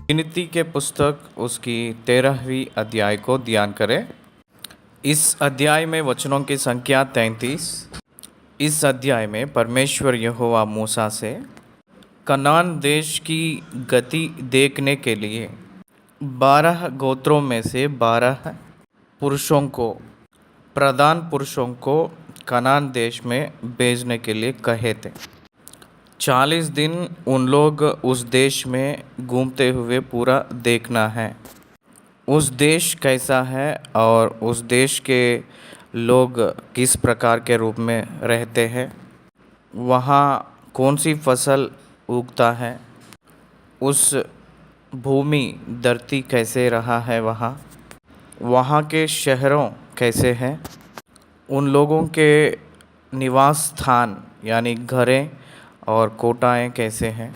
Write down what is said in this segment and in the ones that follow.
गिनती के पुस्तक उसकी 13वीं अध्याय को ध्यान करें। इस अध्याय में वचनों की संख्या 33। इस अध्याय में परमेश्वर यहोवा मूसा से कनान देश की गति देखने के लिए 12 गोत्रों में से 12 पुरुषों को, प्रधान पुरुषों को कनान देश में भेजने के लिए कहे थे। 40 दिन उन लोग उस देश में घूमते हुए पूरा देखना है। उस देश कैसा है और उस देश के लोग किस प्रकार के रूप में रहते हैं, वहाँ कौन सी फसल उगता है, उस भूमि धरती कैसे रहा है, वहाँ के शहरों कैसे हैं, उन लोगों के निवास स्थान यानी घरें और कोटाएं कैसे हैं,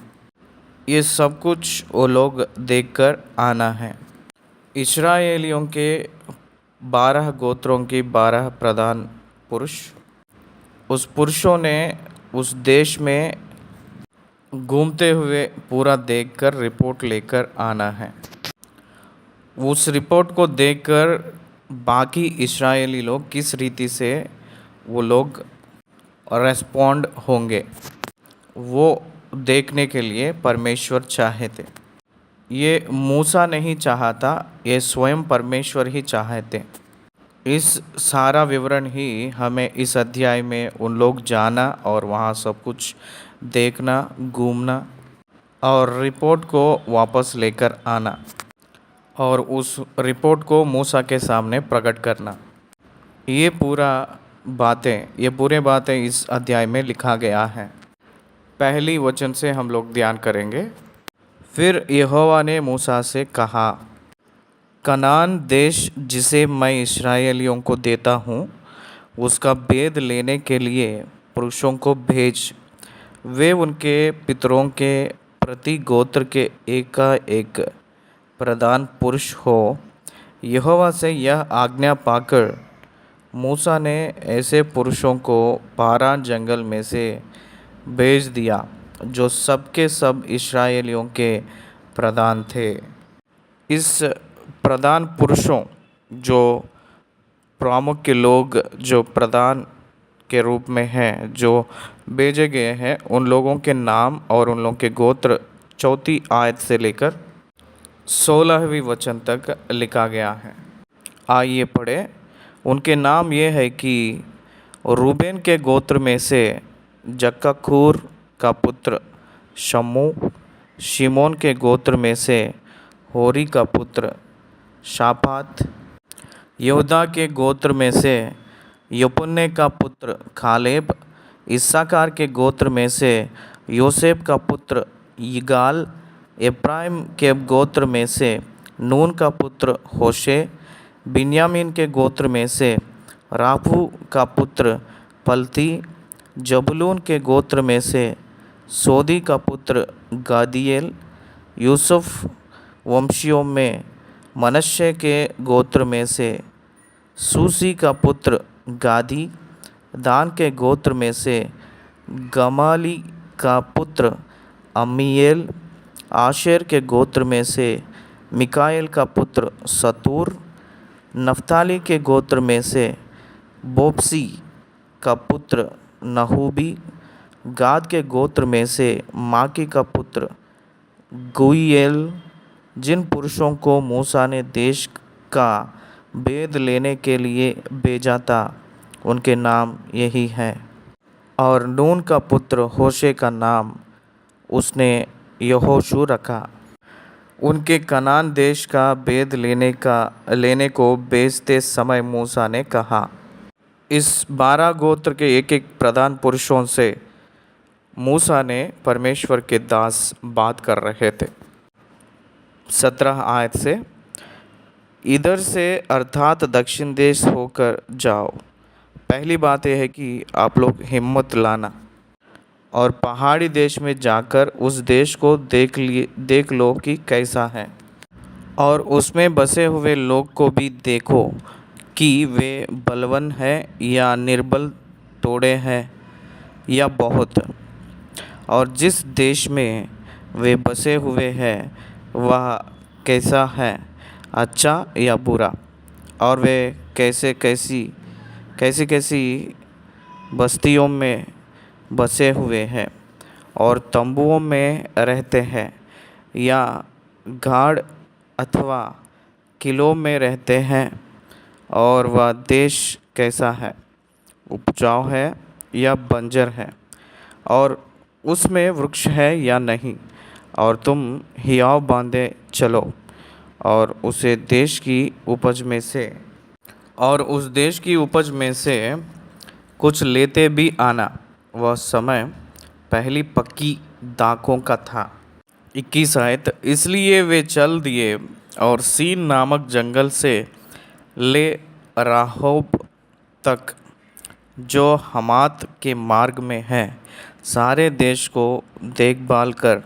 ये सब कुछ वो लोग देखकर आना है। इस्राएलियों के 12 गोत्रों की 12 प्रधान पुरुष, उस पुरुषों ने उस देश में घूमते हुए पूरा देखकर रिपोर्ट लेकर आना है। उस रिपोर्ट को देखकर बाकी इस्राएली लोग किस रीति से वो लोग रेस्पॉन्ड होंगे, वो देखने के लिए परमेश्वर चाहे थे। ये मूसा नहीं चाहता, ये स्वयं परमेश्वर ही चाहते। इस सारा विवरण ही हमें इस अध्याय में उन लोग जाना और वहाँ सब कुछ देखना, घूमना और रिपोर्ट को वापस लेकर आना और उस रिपोर्ट को मूसा के सामने प्रकट करना। ये पूरे बातें इस अध्याय में लिखा गया है। पहली वचन से हम लोग ध्यान करेंगे। फिर यहोवा ने मूसा से कहा, कनान देश जिसे मैं इस्राएलियों को देता हूँ, उसका भेद लेने के लिए पुरुषों को भेज। वे उनके पितरों के प्रति गोत्र के एक प्रधान पुरुष हो। यहोवा से यह आज्ञा पाकर मूसा ने ऐसे पुरुषों को पारान जंगल में से भेज दिया, जो सबके सब इस्राएलियों के प्रधान थे। इस प्रधान पुरुषों, जो प्रमुख के लोग जो प्रधान के रूप में हैं, जो भेजे गए हैं, उन लोगों के नाम और उन लोगों के गोत्र 4वीं आयत से लेकर 16वीं वचन तक लिखा गया है। आइए पढ़े। उनके नाम ये है कि रूबेन के गोत्र में से जक्कूर का पुत्र शम्मू, शिमोन के गोत्र में से होरी का पुत्र शापात, यहूदा के गोत्र में से यपुन्ने का पुत्र खालेब, इस्साकार के गोत्र में से योसेफ का पुत्र यिगाल, एफ्राइम के गोत्र में से नून का पुत्र होशे, बिन्यामीन के गोत्र में से राफू का पुत्र पलती, जबूलून के गोत्र में से सोदी का पुत्र गादिएल, यूसुफ वंशियों में मनश्शे के गोत्र में से सूसी का पुत्र गादी, दान के गोत्र में से गमाली का पुत्र अम्मीएल, आशेर के गोत्र में से मिकाएल का पुत्र सतूर, नफ्ताली के गोत्र में से बोप्सी का पुत्र नहूबी, गाद के गोत्र में से माकी का पुत्र गुईएल। जिन पुरुषों को मूसा ने देश का भेद लेने के लिए भेजा था, उनके नाम यही हैं। और नून का पुत्र होशे का नाम उसने यहोशू रखा। उनके कनान देश का भेद लेने को भेजते समय मूसा ने कहा। इस 12 गोत्र के एक प्रधान पुरुषों से मूसा ने परमेश्वर के दास बात कर रहे थे। 17 आयत से, इधर से अर्थात दक्षिण देश होकर जाओ। पहली बात यह है कि आप लोग हिम्मत लाना और पहाड़ी देश में जाकर उस देश को देख लो कि कैसा है, और उसमें बसे हुए लोग को भी देखो कि वे बलवान हैं या निर्बल, तोड़े हैं या बहुत। और जिस देश में वे बसे हुए हैं वह कैसा है, अच्छा या बुरा, और वे कैसी कैसी बस्तियों में बसे हुए हैं और तंबुओं में रहते हैं या गाढ़ अथवा किलों में रहते हैं, और वह देश कैसा है, उपजाऊ है या बंजर है, और उसमें वृक्ष है या नहीं, और तुम हियाव बांधे चलो और उस देश की उपज में से कुछ लेते भी आना। वह समय पहली पक्की दाखों का था। 21 आयत, इसलिए वे चल दिए और सीन नामक जंगल से ले राहोब तक, जो हमात के मार्ग में है, सारे देश को देखभाल कर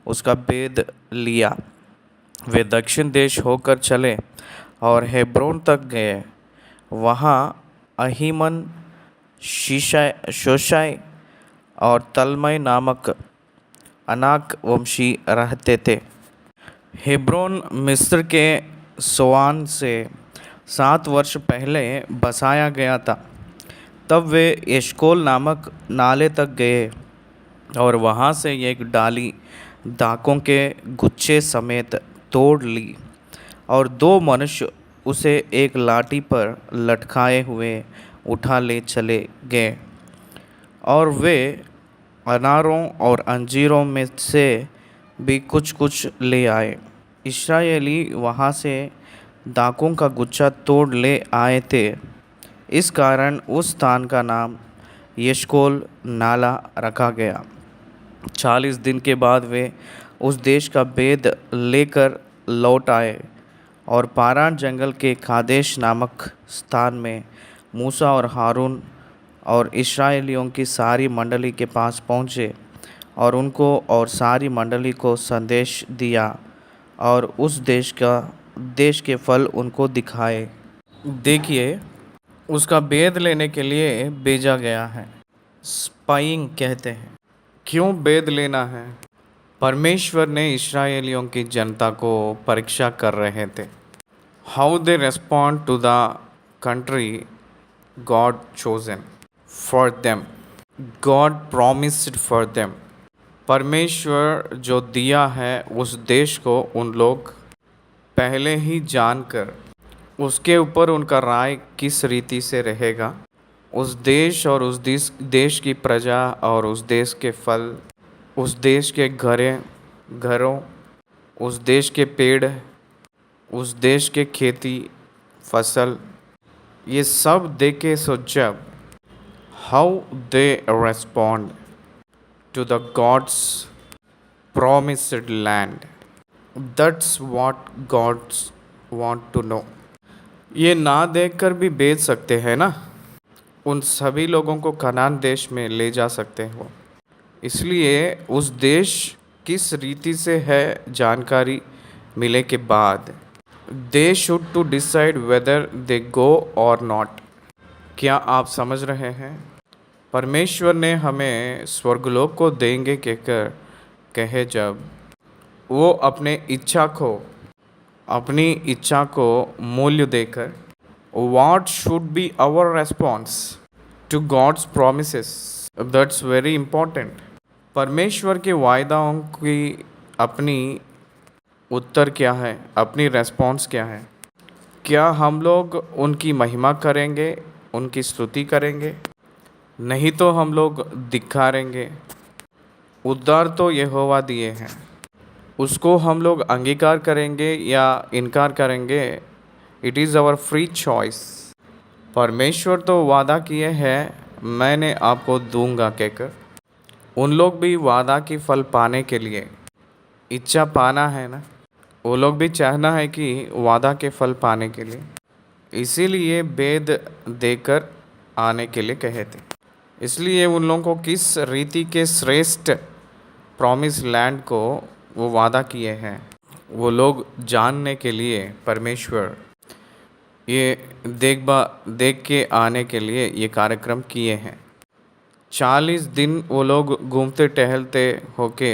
उसका भेद लिया। वे दक्षिण देश होकर चले और हेब्रोन तक गए। वहाँ अहीमन, शोशाय और तल्मय नामक अनाक वंशी रहते थे। हेब्रोन मिस्र के सोआन से 7 वर्ष पहले बसाया गया था। तब वे एशकोल नामक नाले तक गए और वहाँ से एक डाली दाखों के गुच्छे समेत तोड़ ली, और 2 मनुष्य उसे एक लाठी पर लटकाए हुए उठा ले चले गए। और वे अनारों और अंजीरों में से भी कुछ कुछ ले आए। इस्राएली वहाँ से दाखों का गुच्छा तोड़ ले आए थे। इस कारण उस स्थान का नाम यशकोल नाला रखा गया। 40 दिन के बाद वे उस देश का भेद लेकर लौट आए और पारान जंगल के कादेश नामक स्थान में मूसा और हारून और इस्राएलियों की सारी मंडली के पास पहुँचे और उनको और सारी मंडली को संदेश दिया और उस देश के फल उनको दिखाए। देखिए, उसका भेद लेने के लिए भेजा गया है। स्पाइंग कहते हैं। क्यों भेद लेना है? परमेश्वर ने इस्राएलियों की जनता को परीक्षा कर रहे थे। How they respond to the country God chosen for them, God promised for them. परमेश्वर जो दिया है उस देश को उन लोग पहले ही जानकर उसके ऊपर उनका राय किस रीति से रहेगा, उस देश और उस देश की प्रजा और उस देश के फल, उस देश के घरों, उस देश के पेड़, उस देश के खेती फसल, ये सब देखे। सो जब how they respond to the God's promised land, that's what gods want to know। ये ना देखकर भी बेच सकते हैं ना, उन सभी लोगों को कनान देश में ले जा सकते हो। इसलिए उस देश किस रीति से है जानकारी मिले के बाद they should to decide whether they go और नॉट। क्या आप समझ रहे हैं? परमेश्वर ने हमें स्वर्गलोक को देंगे कहकर कहे जब वो अपनी इच्छा को मूल्य देकर, what should be our response to God's promises? That's very important. परमेश्वर के वायदाओं की अपनी उत्तर क्या है, अपनी रेस्पॉन्स क्या है? क्या हम लोग उनकी महिमा करेंगे, उनकी स्तुति करेंगे? नहीं तो हम लोग धिक्कारेंगे। उद्धार तो यहोवा दिए हैं, उसको हम लोग अंगीकार करेंगे या इनकार करेंगे, it is our free choice. परमेश्वर तो वादा किए हैं मैंने आपको दूंगा कहकर। उन लोग भी वादा की फल पाने के लिए इच्छा पाना है ना, वो लोग भी चाहना है कि वादा के फल पाने के लिए, इसीलिए भेद देकर आने के लिए कहे थे। इसलिए उन लोगों को किस रीति के श्रेष्ठ प्रॉमिस लैंड को वो वादा किए हैं, वो लोग जानने के लिए परमेश्वर ये देख के आने के लिए ये कार्यक्रम किए हैं। 40 दिन वो लोग घूमते टहलते होके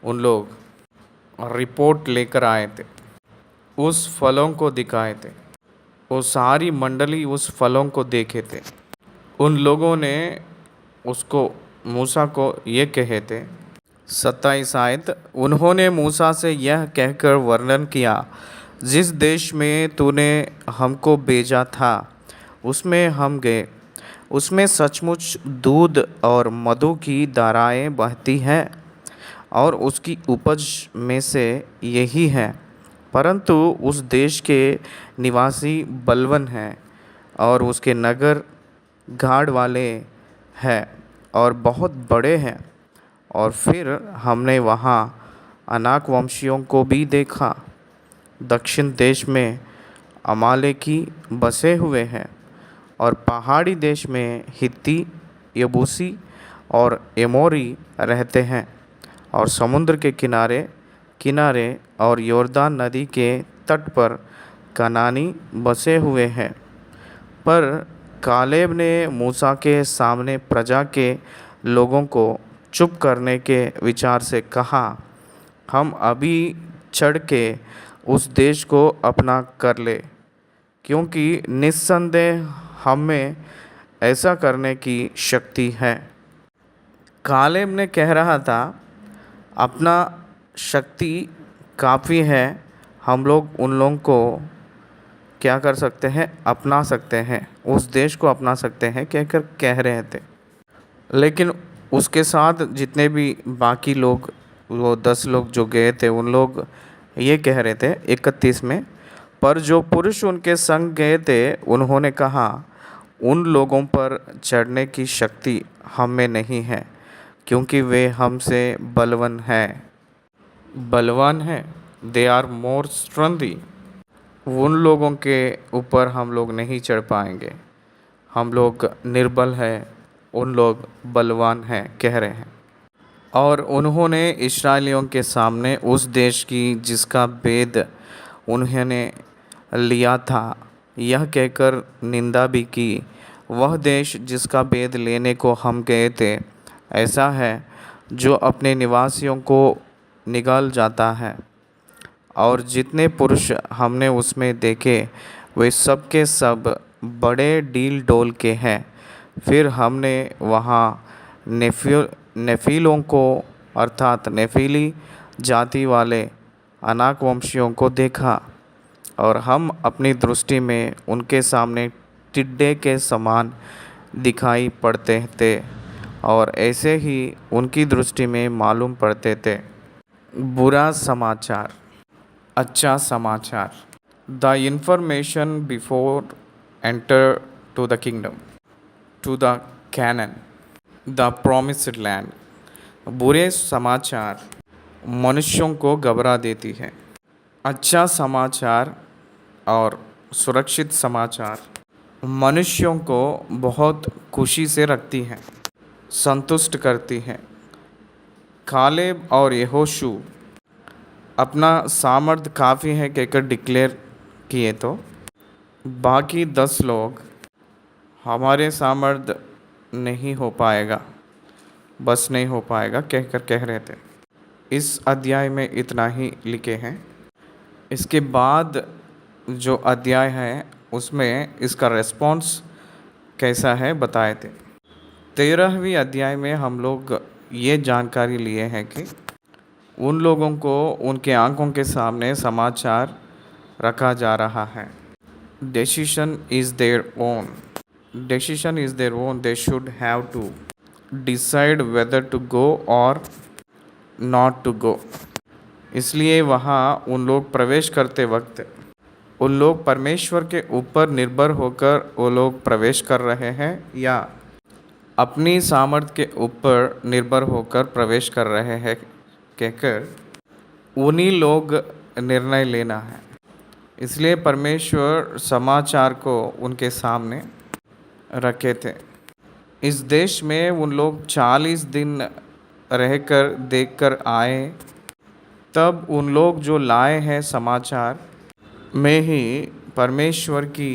उन लोग रिपोर्ट लेकर आए थे, उस फलों को दिखाए थे। वो सारी मंडली उस फलों को देखे थे। उन लोगों ने उसको मूसा को ये कहे थे, 27 आयत, उन्होंने मूसा से यह कहकर वर्णन किया, जिस देश में तूने हमको भेजा था उसमें हम गए, उसमें सचमुच दूध और मधु की धाराएं बहती हैं और उसकी उपज में से यही है। परंतु उस देश के निवासी बलवान हैं और उसके नगर गाढ़ वाले हैं और बहुत बड़े हैं। और फिर हमने वहाँ अनाक वंशियों को भी देखा। दक्षिण देश में अमालेकी बसे हुए हैं और पहाड़ी देश में हित्ती, यबूसी और एमोरी रहते हैं और समुद्र के किनारे किनारे और योर्दान नदी के तट पर कनानी बसे हुए हैं। पर कालेब ने मूसा के सामने प्रजा के लोगों को चुप करने के विचार से कहा, हम अभी चढ़ के उस देश को अपना कर ले, क्योंकि निस्संदेह हम में ऐसा करने की शक्ति है। कालेब ने कह रहा था, अपना शक्ति काफ़ी है, हम लोग उन लोगों को क्या कर सकते हैं, अपना सकते हैं, उस देश को अपना सकते हैं कहकर कह रहे थे। लेकिन उसके साथ जितने भी बाकी लोग, वो 10 लोग जो गए थे, उन लोग ये कह रहे थे 31 में, पर जो पुरुष उनके संग गए थे उन्होंने कहा, उन लोगों पर चढ़ने की शक्ति हम में नहीं है, क्योंकि वे हमसे बलवान हैं। They are more strengthy. उन लोगों के ऊपर हम लोग नहीं चढ़ पाएंगे, हम लोग निर्बल हैं, उन लोग बलवान हैं कह रहे हैं। और उन्होंने इस्राएलियों के सामने उस देश की जिसका भेद उन्होंने लिया था यह कहकर निंदा भी की, वह देश जिसका भेद लेने को हम गए थे ऐसा है जो अपने निवासियों को निगल जाता है, और जितने पुरुष हमने उसमें देखे वे सब के सब बड़े डील डोल के हैं। फिर हमने वहाँ नेफीलों को अर्थात नेफीली जाति वाले अनाक वंशियों को देखा, और हम अपनी दृष्टि में उनके सामने टिड्डे के समान दिखाई पड़ते थे और ऐसे ही उनकी दृष्टि में मालूम पड़ते थे। बुरा समाचार, अच्छा समाचार। The information before enter to the kingdom, to the Canaan, the promised land. बुरे समाचार मनुष्यों को घबरा देती है। अच्छा समाचार और सुरक्षित समाचार मनुष्यों को बहुत खुशी से रखती हैं, संतुष्ट करती हैं। कालेब और यहोशू अपना सामर्थ काफ़ी है कहकर डिक्लेयर किए, तो बाकी 10 लोग हमारे सामर्थ नहीं हो पाएगा, बस नहीं हो पाएगा कहकर कह रहे थे। इस अध्याय में इतना ही लिखे हैं। इसके बाद जो अध्याय है उसमें इसका रेस्पॉन्स कैसा है बताए थे। 13वीं अध्याय में हम लोग ये जानकारी लिए हैं कि उन लोगों को उनके आंखों के सामने समाचार रखा जा रहा है। Decision is their own, decision is their own, they should have to decide whether to go और नॉट टू गो। इसलिए वहाँ उन लोग प्रवेश करते वक्त उन लोग परमेश्वर के ऊपर निर्भर होकर वो लोग प्रवेश कर रहे हैं या अपनी सामर्थ्य के ऊपर निर्भर होकर प्रवेश कर रहे हैं कहकर उन्हीं लोग निर्णय लेना है। इसलिए परमेश्वर समाचार को उनके सामने रखे थे। इस देश में उन लोग 40 दिन रहकर देखकर आए, तब उन लोग जो लाए हैं समाचार में ही परमेश्वर की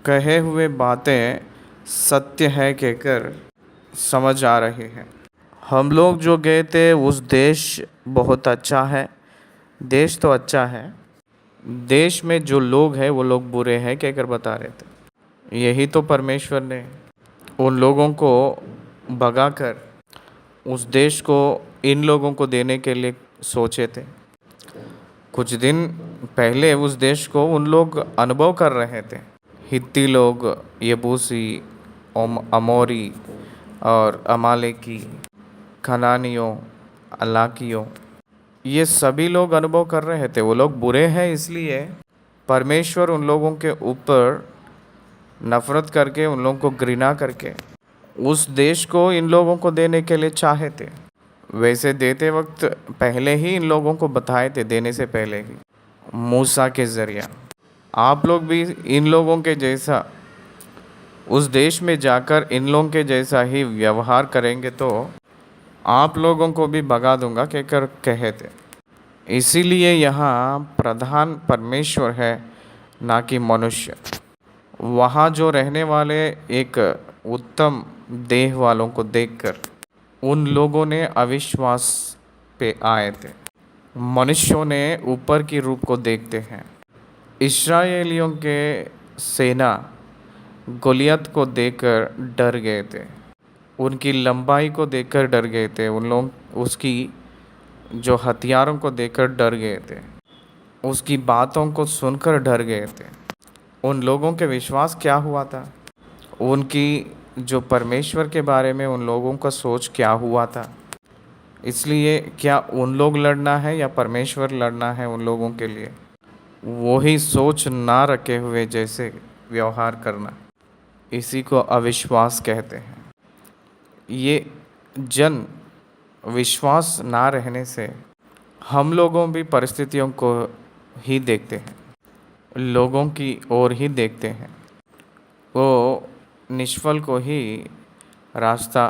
कहे हुए बातें सत्य है कहकर समझ आ रही हैं। हम लोग जो गए थे उस देश बहुत अच्छा है, देश तो अच्छा है, देश में जो लोग हैं वो लोग बुरे हैं कहकर बता रहे थे। यही तो परमेश्वर ने उन लोगों को भगाकर उस देश को इन लोगों को देने के लिए सोचे थे। कुछ दिन पहले उस देश को उन लोग अनुभव कर रहे थे। हित्ती लोग, यबूसी, अमोरी और अमालेकी, कनानियों, अलाकियों, ये सभी लोग अनुभव कर रहे थे। वो लोग बुरे हैं, इसलिए परमेश्वर उन लोगों के ऊपर नफ़रत करके, उन लोगों को घृणा करके उस देश को इन लोगों को देने के लिए चाहे थे। वैसे देते वक्त पहले ही इन लोगों को बताए थे, देने से पहले ही मूसा के ज़रिया। आप लोग भी इन लोगों के जैसा उस देश में जाकर इन लोगों के जैसा ही व्यवहार करेंगे तो आप लोगों को भी भगा दूंगा कहकर कहे थे। इसीलिए यहाँ प्रधान परमेश्वर है, ना कि मनुष्य। वहाँ जो रहने वाले एक उत्तम देह वालों को देखकर उन लोगों ने अविश्वास पे आए थे। मनुष्यों ने ऊपर की रूप को देखते हैं। इस्राएलियों के सेना गोलियत को देखकर डर गए थे, उनकी लंबाई को देखकर डर गए थे, उन लोग उसकी जो हथियारों को देखकर डर गए थे, उसकी बातों को सुनकर डर गए थे। उन लोगों के विश्वास क्या हुआ था, उनकी जो परमेश्वर के बारे में उन लोगों का सोच क्या हुआ था। इसलिए क्या उन लोग लड़ना है या परमेश्वर लड़ना है उन लोगों के लिए, वही सोच ना रखे हुए जैसे व्यवहार करना, इसी को अविश्वास कहते हैं। ये जन विश्वास ना रहने से हम लोगों भी परिस्थितियों को ही देखते हैं, लोगों की ओर ही देखते हैं, वो निष्फल को ही रास्ता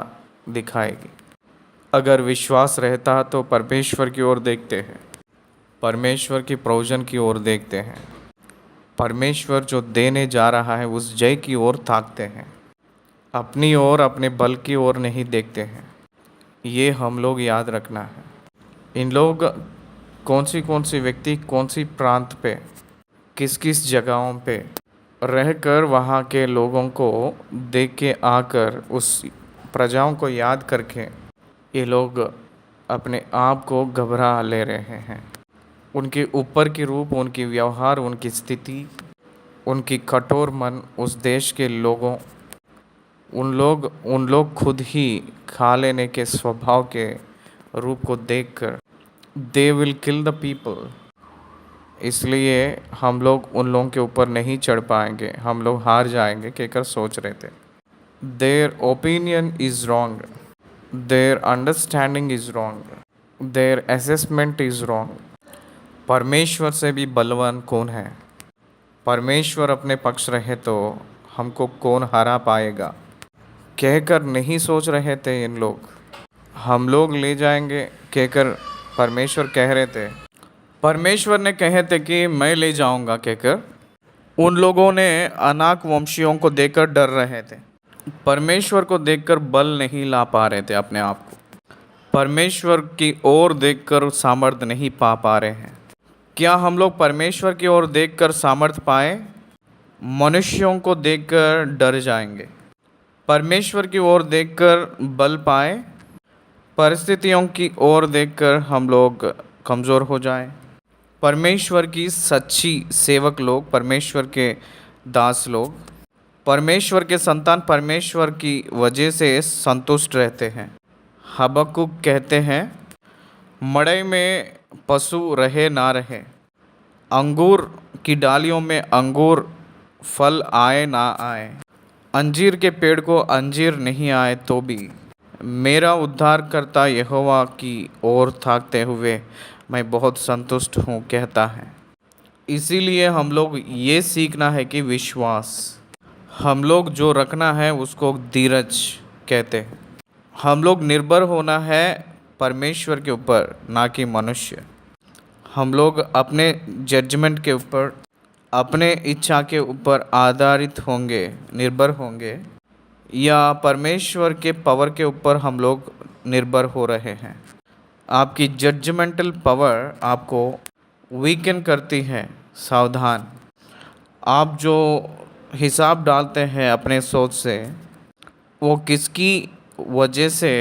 दिखाएगी। अगर विश्वास रहता तो परमेश्वर की ओर देखते हैं, परमेश्वर की प्रोविज़न की ओर देखते हैं, परमेश्वर जो देने जा रहा है उस जय की ओर ताकते हैं, अपनी ओर, अपने बल की ओर नहीं देखते हैं। ये हम लोग याद रखना है। इन लोग कौन सी व्यक्ति कौन सी प्रांत पे, किस किस जगहों पे रहकर वहाँ के लोगों को देख के आकर उस प्रजाओं को याद करके ये लोग अपने आप को घबरा ले रहे हैं। उनके ऊपर की रूप, उनकी व्यवहार, उनकी स्थिति, उनकी कठोर मन उस देश के लोगों, उन लोग खुद ही खा लेने के स्वभाव के रूप को देखकर they will kill the people. इसलिए हम लोग उन लोगों के ऊपर नहीं चढ़ पाएंगे, हम लोग हार जाएंगे कहकर सोच रहे थे। Their opinion is wrong, their understanding is wrong, their assessment is wrong. परमेश्वर से भी बलवान कौन है? परमेश्वर अपने पक्ष रहे तो हमको कौन हरा पाएगा कहकर नहीं सोच रहे थे इन लोग। हम लोग ले जाएंगे कहकर परमेश्वर कह रहे थे। परमेश्वर ने कहे थे कि मैं ले जाऊंगा कहकर उन लोगों ने अनाक वंशियों को देखकर डर रहे थे। परमेश्वर को देखकर बल नहीं ला पा रहे थे अपने आप को, परमेश्वर की ओर देखकर सामर्थ्य नहीं पा रहे हैं। क्या हम लोग परमेश्वर की ओर देखकर सामर्थ्य पाए? मनुष्यों को देखकर डर जाएंगे। परमेश्वर की ओर देखकर बल पाए, परिस्थितियों की ओर देखकर हम लोग कमज़ोर हो जाएं। परमेश्वर की सच्ची सेवक लोग, परमेश्वर के दास लोग, परमेश्वर के संतान परमेश्वर की वजह से संतुष्ट रहते हैं। हबक्कुक कहते हैं, मड़ई में पशु रहे ना रहे, अंगूर की डालियों में अंगूर फल आए ना आए, अंजीर के पेड़ को अंजीर नहीं आए तो भी मेरा उद्धारकर्ता यहोवा की ओर ताकते हुए मैं बहुत संतुष्ट हूँ कहता है। इसीलिए हम लोग ये सीखना है कि विश्वास हम लोग जो रखना है उसको धीरज कहते हैं। हम लोग निर्भर होना है परमेश्वर के ऊपर, ना कि मनुष्य। हम लोग अपने जजमेंट के ऊपर, अपने इच्छा के ऊपर आधारित होंगे, निर्भर होंगे, या परमेश्वर के पावर के ऊपर हम लोग निर्भर हो रहे हैं। आपकी जजमेंटल पावर आपको वीकन करती है। सावधान। आप जो हिसाब डालते हैं अपने सोच से, वो किसकी वजह से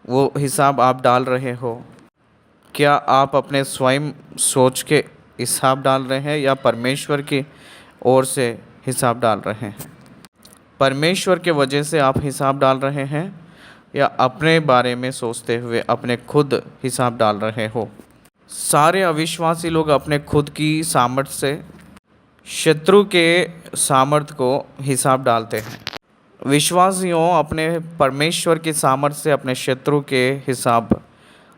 वो हिसाब आप डाल रहे हो? क्या आप अपने स्वयं सोच के हिसाब डाल रहे हैं या परमेश्वर की ओर से हिसाब डाल रहे हैं? परमेश्वर के वजह से आप हिसाब डाल रहे हैं या अपने बारे में सोचते हुए अपने खुद हिसाब डाल रहे हो? सारे अविश्वासी लोग अपने खुद की सामर्थ्य से शत्रु के सामर्थ्य को हिसाब डालते हैं। विश्वासियों अपने परमेश्वर की सामर्थ्य से अपने शत्रु के हिसाब,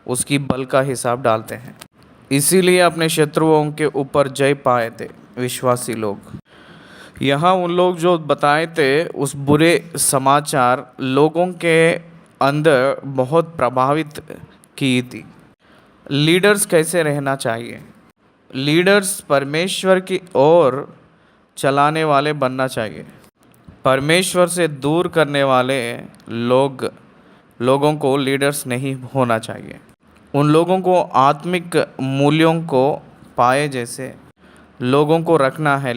उसकी बल का हिसाब डालते हैं। इसीलिए अपने शत्रुओं के ऊपर जय पाए थे विश्वासी लोग। यहाँ उन लोग जो बताए थे उस बुरे समाचार लोगों के अंदर बहुत प्रभावित की थी। लीडर्स कैसे रहना चाहिए? लीडर्स परमेश्वर की ओर चलाने वाले बनना चाहिए। परमेश्वर से दूर करने वाले लोगों को लीडर्स नहीं होना चाहिए। उन लोगों को आत्मिक मूल्यों को पाए जैसे लोगों को रखना है।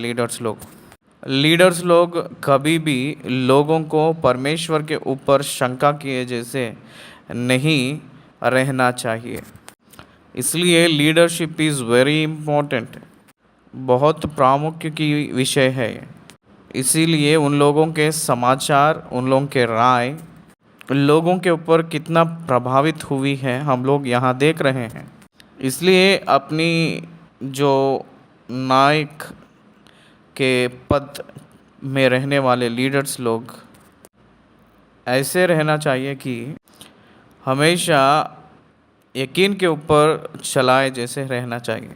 लीडर्स लोग कभी भी लोगों को परमेश्वर के ऊपर शंका किए जैसे नहीं रहना चाहिए। इसलिए लीडरशिप इज़ वेरी इम्पोर्टेंट, बहुत प्रामुख्य की विषय है। इसीलिए उन लोगों के समाचार, उन लोगों के राय लोगों के ऊपर कितना प्रभावित हुई है हम लोग यहाँ देख रहे हैं। इसलिए अपनी जो नायक के पद में रहने वाले लीडर्स लोग ऐसे रहना चाहिए कि हमेशा यकीन के ऊपर चलाए जैसे रहना चाहिए।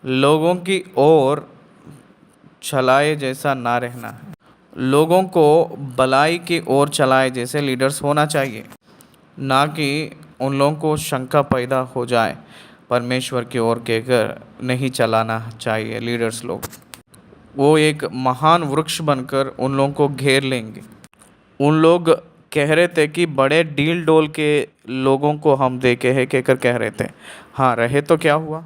लोगों की ओर चलाए जैसा ना रहना है। लोगों को भलाई की ओर चलाए जैसे लीडर्स होना चाहिए, ना कि उन लोगों को शंका पैदा हो जाए परमेश्वर की ओर के घर नहीं चलाना चाहिए। लीडर्स लोग वो एक महान वृक्ष बनकर उन लोगों को घेर लेंगे। उन लोग कह रहे थे कि बड़े डील डोल के लोगों को हम देखे हैं, कहकर कह रहे थे। हाँ, रहे तो क्या हुआ?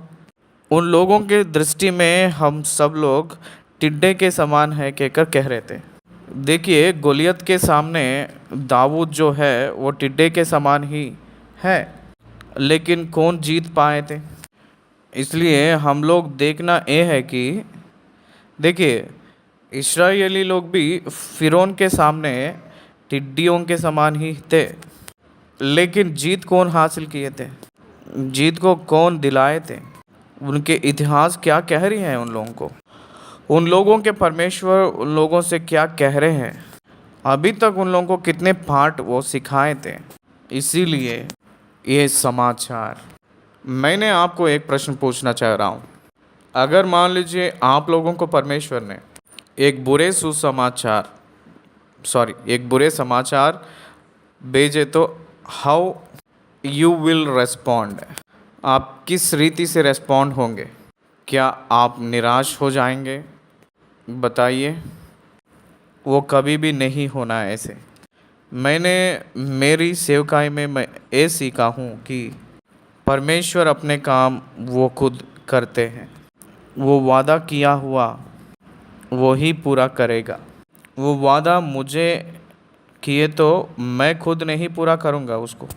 उन लोगों के दृष्टि में हम सब लोग टिड्डे के समान है कहकर कह रहे थे। देखिए, गोलियत के सामने दाऊद जो है वो टिड्डे के समान ही है, लेकिन कौन जीत पाए थे? इसलिए हम लोग देखना ये है कि देखिए, इस्राएली लोग भी फिरौन के सामने टिड्डियों के समान ही थे, लेकिन जीत कौन हासिल किए थे? जीत को कौन दिलाए थे? उनके इतिहास क्या कह रही है उन लोगों को? उन लोगों के परमेश्वर उन लोगों से क्या कह रहे हैं? अभी तक उन लोगों को कितने पाठ वो सिखाए थे। इसीलिए ये समाचार, मैंने आपको एक प्रश्न पूछना चाह रहा हूँ। अगर मान लीजिए आप लोगों को परमेश्वर ने एक बुरे समाचार भेजे तो हाउ यू विल रेस्पॉन्ड? आप किस रीति से रेस्पॉन्ड होंगे? क्या आप निराश हो जाएंगे? बताइए। वो कभी भी नहीं होना ऐसे। मैंने मेरी सेवकाई में मैं ये सीखा हूँ कि परमेश्वर अपने काम वो खुद करते हैं। वो वादा किया हुआ वो ही पूरा करेगा। वो वादा मुझे किए तो मैं खुद नहीं पूरा करूँगा उसको।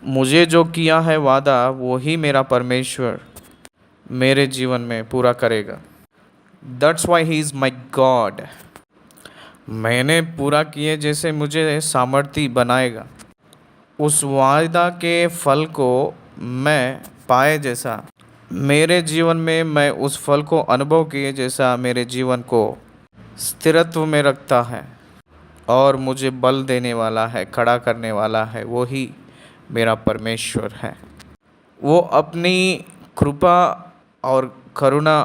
मुझे जो किया है वादा, वो ही मेरा परमेश्वर मेरे जीवन में पूरा करेगा। That's why he is my God। मैंने पूरा किए जैसे मुझे सामर्थ्य बनाएगा। उस वादा के फल को मैं पाए जैसा मेरे जीवन में, मैं उस फल को अनुभव किए जैसा मेरे जीवन को स्थिरत्व में रखता है और मुझे बल देने वाला है, खड़ा करने वाला है, वो ही मेरा परमेश्वर है। वो अपनी कृपा और करुणा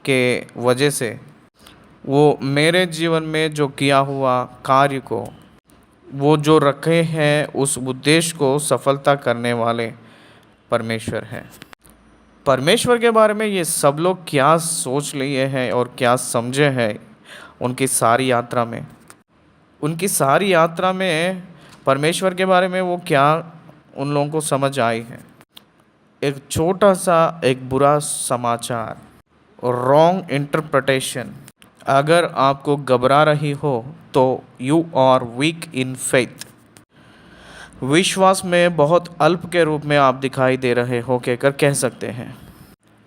के वजह से वो मेरे जीवन में जो किया हुआ कार्य को, वो जो रखे हैं उस उद्देश्य को सफलता करने वाले परमेश्वर हैं। परमेश्वर के बारे में ये सब लोग क्या सोच लिए हैं और क्या समझे हैं उनकी सारी यात्रा में परमेश्वर के बारे में वो क्या उन लोगों को समझ आई है? एक छोटा सा एक बुरा समाचार, रॉन्ग इंटरप्रिटेशन। अगर आपको घबरा रही हो तो you are weak in faith, विश्वास में बहुत अल्प के रूप में आप दिखाई दे रहे हो कहकर कह सकते हैं।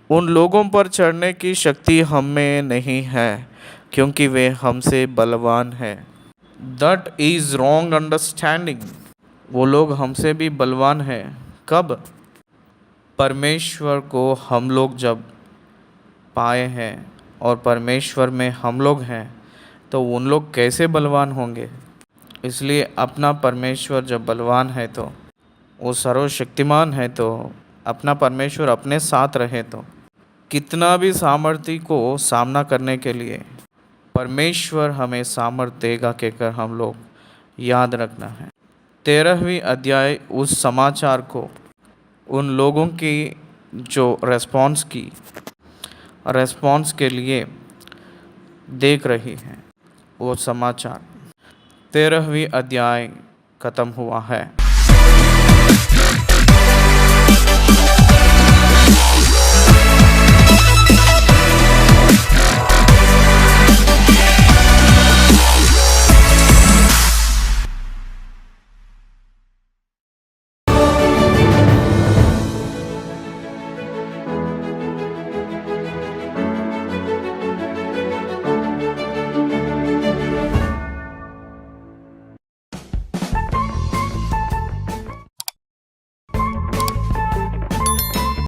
उन लोगों पर चढ़ने की शक्ति हम में नहीं है क्योंकि वे हमसे बलवान हैं। That is wrong understanding. वो लोग हमसे भी बलवान हैं। कब? परमेश्वर को हम लोग जब पाए हैं और परमेश्वर में हम लोग हैं तो उन लोग कैसे बलवान होंगे। इसलिए अपना परमेश्वर जब बलवान है तो वो सर्वशक्तिमान है, तो अपना परमेश्वर अपने साथ रहे तो कितना भी सामर्थ्य को सामना करने के लिए परमेश्वर हमें सामर्थ्य देगा कहकर हम लोग याद रखना है। 13वीं अध्याय उस समाचार को, उन लोगों की जो रेस्पॉन्स के लिए देख रही है, वो समाचार 13वीं अध्याय ख़त्म हुआ है।